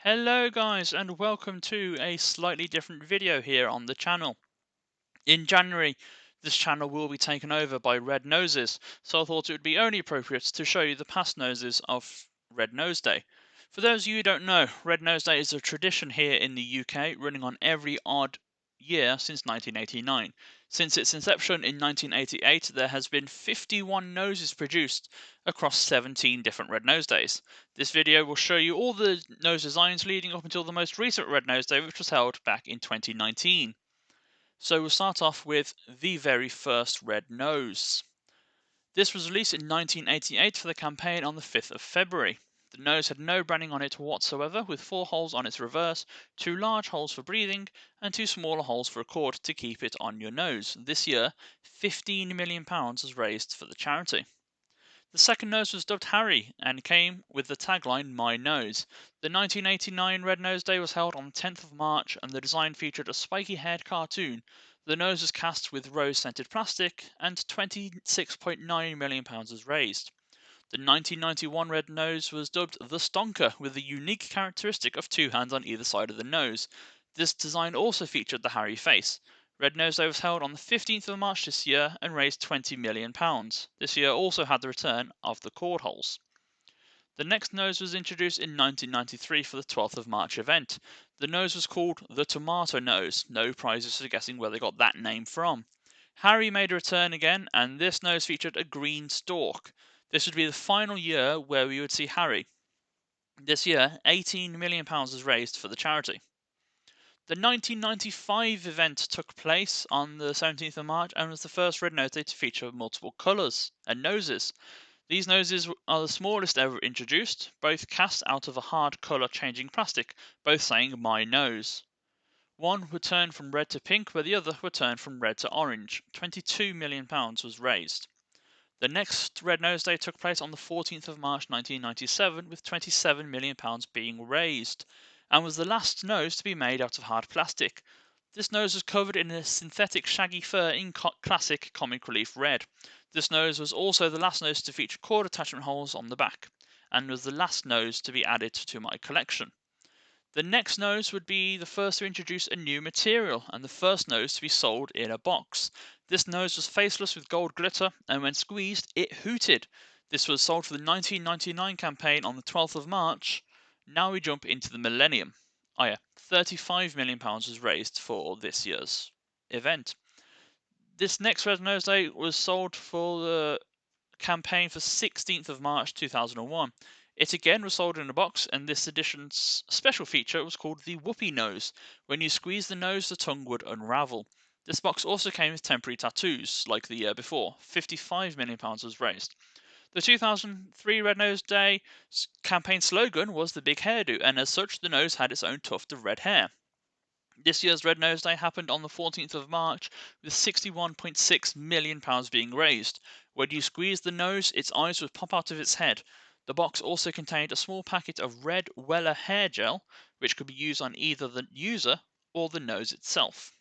Hello guys and welcome to a slightly different video here on the channel. In January, this channel will be taken over by Red Noses, so I thought it would be only appropriate to show you the past noses of Red Nose Day. For those of you who don't know, Red Nose Day is a tradition here in the UK running on every odd year since 1989. Since its inception in 1988, there has been 51 noses produced across 17 different Red Nose Days. This video will show you all the nose designs leading up until the most recent Red Nose Day, which was held back in 2019. So we'll start off with the very first Red Nose. This was released in 1988 for the campaign on the 5th of February. The nose had no branding on it whatsoever, with 4 holes on its reverse, 2 large holes for breathing, and 2 smaller holes for a cord to keep it on your nose. This year, £15 million was raised for the charity. The second nose was dubbed Harry and came with the tagline My Nose. The 1989 Red Nose Day was held on the 10th of March and the design featured a spiky-haired cartoon. The nose was cast with rose-scented plastic and £26.9 million was raised. The 1991 Red Nose was dubbed the Stonker with the unique characteristic of 2 hands on either side of the nose. This design also featured the Harry face. Red Nose Day was held on the 15th of March this year and raised £20 million. This year also had the return of the cord holes. The next nose was introduced in 1993 for the 12th of March event. The nose was called the Tomato Nose. No prizes for guessing where they got that name from. Harry made a return again, and this nose featured a green stalk. This would be the final year where we would see Harry. This year, £18 million was raised for the charity. The 1995 event took place on the 17th of March and was the first Red Nose Day to feature multiple colours and noses. These noses are the smallest ever introduced, both cast out of a hard colour changing plastic, both saying My Nose. One would turn from red to pink, where the other would turn from red to orange. £22 million was raised. The next Red Nose Day took place on the 14th of March 1997, with £27 million being raised, and was the last nose to be made out of hard plastic. This nose was covered in a synthetic shaggy fur in classic comic relief red. This nose was also the last nose to feature cord attachment holes on the back, and was the last nose to be added to my collection. The next nose would be the first to introduce a new material, and the first nose to be sold in a box. This nose was faceless with gold glitter, and when squeezed, it hooted. This was sold for the 1999 campaign on the 12th of March. Now we jump into the millennium. Oh yeah, £35 million was raised for this year's event. This next Red Nose Day was sold for the campaign for 16th of March 2001. It again was sold in a box, and this edition's special feature was called the Whoopee Nose. When you squeeze the nose, the tongue would unravel. This box also came with temporary tattoos, like the year before. £55 million was raised. The 2003 Red Nose Day campaign slogan was the big hairdo, and as such, the nose had its own tuft of red hair. This year's Red Nose Day happened on the 14th of March, with £61.6 million being raised. When you squeezed the nose, its eyes would pop out of its head. The box also contained a small packet of red Weller hair gel, which could be used on either the user or the nose itself.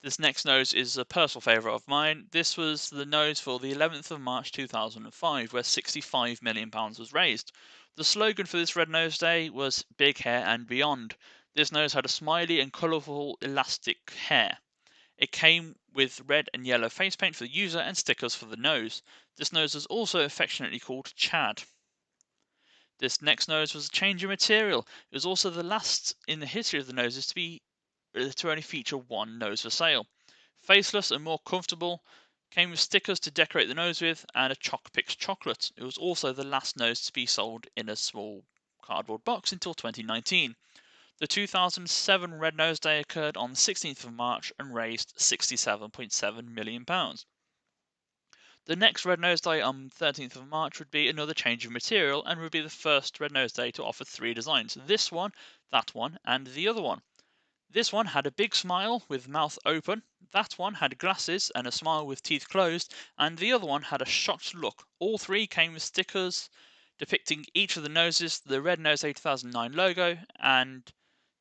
This next nose is a personal favourite of mine. This was the nose for the 11th of March 2005, where £65 million was raised. The slogan for this Red Nose Day was Big Hair and Beyond. This nose had a smiley and colourful elastic hair. It came with red and yellow face paint for the user and stickers for the nose. This nose was also affectionately called Chad. This next nose was a change in material. It was also the last in the history of the noses to only feature one nose for sale. Faceless and more comfortable, came with stickers to decorate the nose with, and a Choc Pix chocolate. It was also the last nose to be sold in a small cardboard box until 2019. The 2007 Red Nose Day occurred on the 16th of March and raised £67.7 million. The next Red Nose Day on 13th of March would be another change of material and would be the first Red Nose Day to offer 3 designs. This one, that one, and the other one. This one had a big smile with mouth open, that one had glasses and a smile with teeth closed, and the other one had a shocked look. All 3 came with stickers depicting each of the noses, the Red Nose Day 2009 logo, and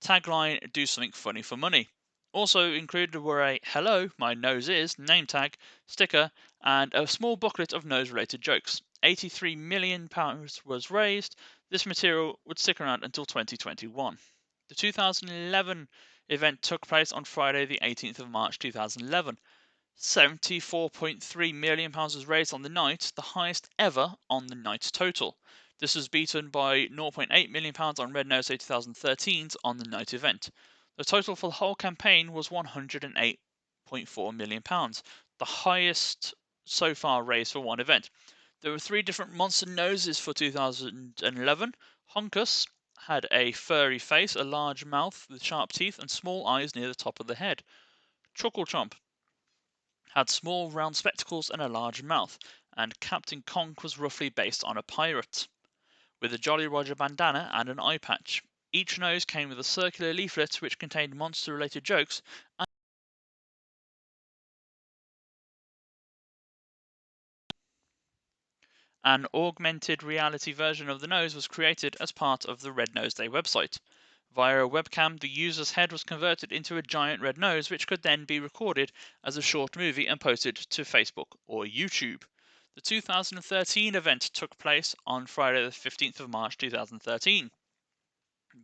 tagline, do something funny for money. Also included were a hello, my nose is, name tag, sticker, and a small booklet of nose related jokes. £83 million was raised. This material would stick around until 2021. The 2011 event took place on Friday the 18th of March 2011. £74.3 million was raised on the night, the highest ever on the night total. This was beaten by £0.8 million on Red Nose Day 2013's on the night event. The total for the whole campaign was £108.4 million, the highest so far raised for one event. There were 3 different monster noses for 2011. Honkus had a furry face, a large mouth with sharp teeth, and small eyes near the top of the head. Chucklechomp had small round spectacles and a large mouth, and Captain Konk was roughly based on a pirate, with a Jolly Roger bandana and an eye patch. Each nose came with a circular leaflet which contained monster-related jokes, and an augmented reality version of the nose was created as part of the Red Nose Day website. Via a webcam, the user's head was converted into a giant red nose, which could then be recorded as a short movie and posted to Facebook or YouTube. The 2013 event took place on Friday the 15th of March 2013.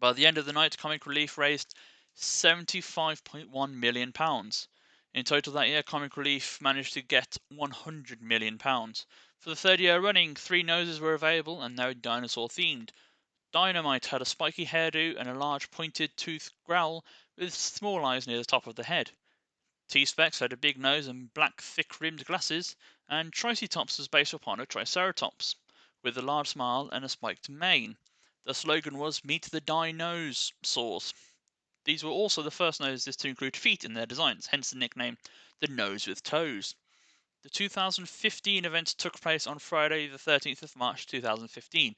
By the end of the night, Comic Relief raised £75.1 million. In total that year, Comic Relief managed to get £100 million. For the 3rd year running, 3 noses were available and they were dinosaur themed. Dinomite had a spiky hairdo and a large pointed tooth growl with small eyes near the top of the head. T-Specs had a big nose and black thick-rimmed glasses, and Triceytops was based upon a Triceratops, with a large smile and a spiked mane. The slogan was "Meet the Dinosaurs." These were also the first noses to include feet in their designs, hence the nickname the Nose with Toes. The 2015 event took place on Friday the 13th of March 2015.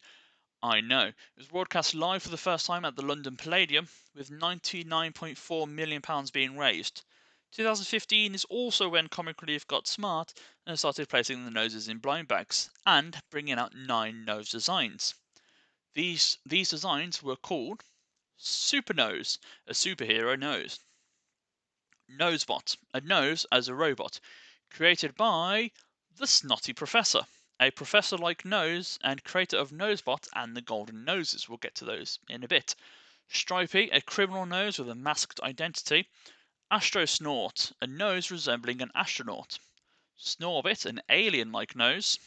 I know. It was broadcast live for the first time at the London Palladium, with £99.4 million being raised. 2015 is also when Comic Relief got smart and started placing the noses in blind bags, and bringing out 9 nose designs. These designs were called Super Nose, a superhero nose; Nosebot, a nose as a robot, created by the Snotty Professor, a professor-like nose and creator of Nosebot and the Golden Noses. We'll get to those in a bit. Stripey, a criminal nose with a masked identity. Astrosnort, a nose resembling an astronaut. Snorbit, an alien-like nose.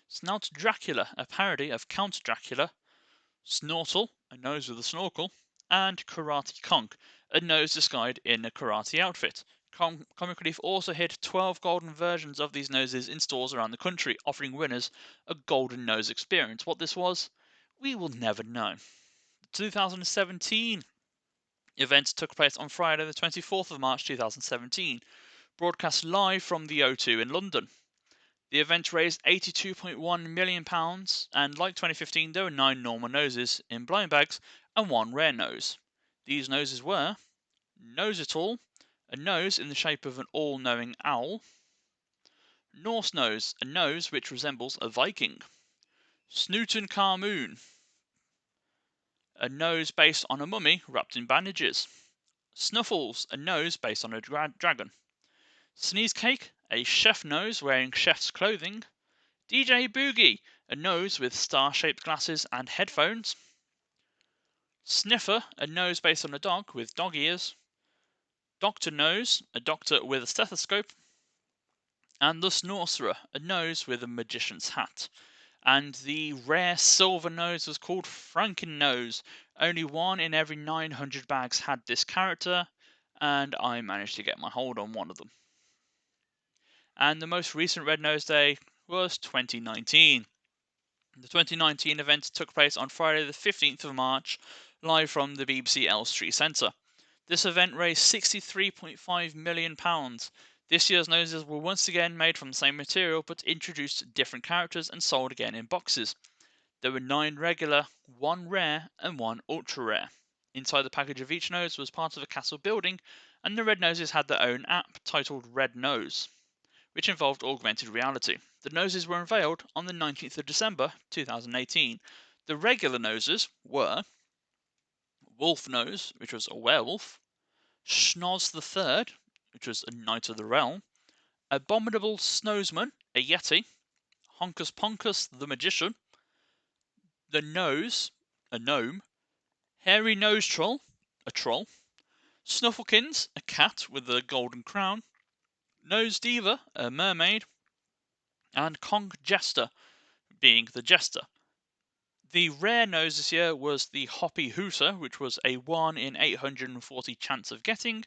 Snout Dracula, a parody of Count Dracula. Snortle, a nose with a snorkel. And Karate Konk, a nose disguised in a karate outfit. Comic Relief also hid 12 golden versions of these noses in stores around the country, offering winners a golden nose experience. What this was, we will never know. The 2017 event took place on Friday the 24th of March 2017, broadcast live from the O2 in London. The event raised £82.1 million, and like 2015, there were 9 normal noses in blind bags and 1 rare nose. These noses were Nosetroll, a nose in the shape of an all-knowing owl. Norse Nose, a nose which resembles a Viking. Snooten, a nose based on a mummy wrapped in bandages. Snuffles, a nose based on a dragon. Sneezecake, a chef nose wearing chef's clothing. DJ Boogie, a nose with star-shaped glasses and headphones. Sniffer, a nose based on a dog with dog ears. Dr. Nose, a doctor with a stethoscope. And the Snorcerer, a nose with a magician's hat. And the rare silver nose was called Franken-Nose. Only 1 in every 900 bags had this character, and I managed to get my hold on one of them. And the most recent Red Nose Day was 2019. The 2019 event took place on Friday the 15th of March, live from the BBC Elstree Centre. This event raised £63.5 million. This year's noses were once again made from the same material, but introduced different characters and sold again in boxes. There were 9 regular, 1 rare, and 1 ultra rare. Inside the package of each nose was part of a castle building, and the Red Noses had their own app titled Red Nose, which involved augmented reality. The noses were unveiled on the 19th of December 2018. The regular noses were Wolf Nose, which was a werewolf; Schnoz III, which was a Knight of the Realm; Abominable Snoseman, a Yeti; Honkus Ponkus the Magician, the Nose, a gnome, Hairy Nosetroll, a troll, Snufflekins, a cat with a golden crown, Nose Diva, a mermaid, and Conk Jester, being the jester. The rare nose this year was the Hoppy Hooter, which was a 1 in 840 chance of getting,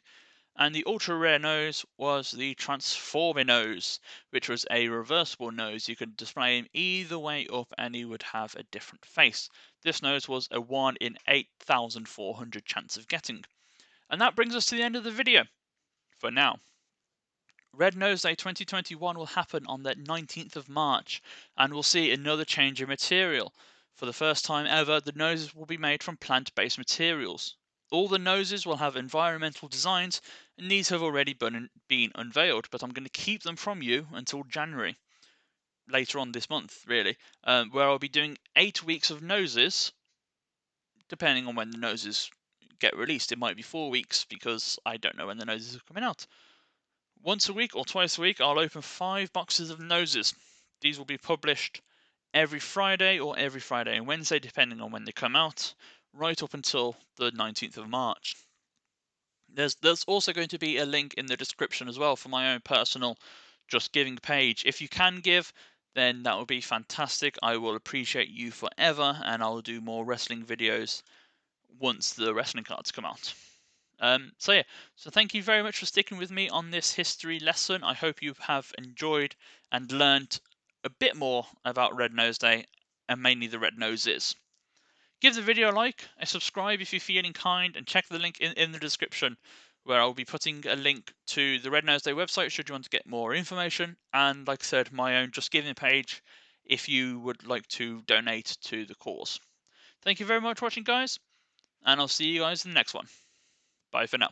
and the ultra rare nose was the Transforminos, which was a reversible nose. You could display him either way up and he would have a different face. This nose was a 1 in 8,400 chance of getting. And that brings us to the end of the video, for now. Red Nose Day 2021 will happen on the 19th of March, and we'll see another change in material. For the first time ever, the noses will be made from plant-based materials. All the noses will have environmental designs, and these have already been unveiled, but I'm going to keep them from you until January, later on this month, really, where I'll be doing 8 weeks of noses, depending on when the noses get released. It might be 4 weeks, because I don't know when the noses are coming out. Once a week or twice a week, I'll open 5 boxes of noses. These will be published every Friday or every Friday and Wednesday, depending on when they come out, right up until the 19th of March. There's also going to be a link in the description as well for my own personal Just Giving page. If you can give, then that would be fantastic. I will appreciate you forever, and I'll do more wrestling videos once the wrestling cards come out. So thank you very much for sticking with me on this history lesson. I hope you have enjoyed and learnt a bit more about Red Nose Day, and mainly the red noses. Give the video a like, a subscribe if you're feeling kind, and check the link in the description, where I'll be putting a link to the Red Nose Day website should you want to get more information, and like I said, my own Just Giving page if you would like to donate to the cause. Thank you very much for watching, guys, and I'll see you guys in the next one. Bye for now.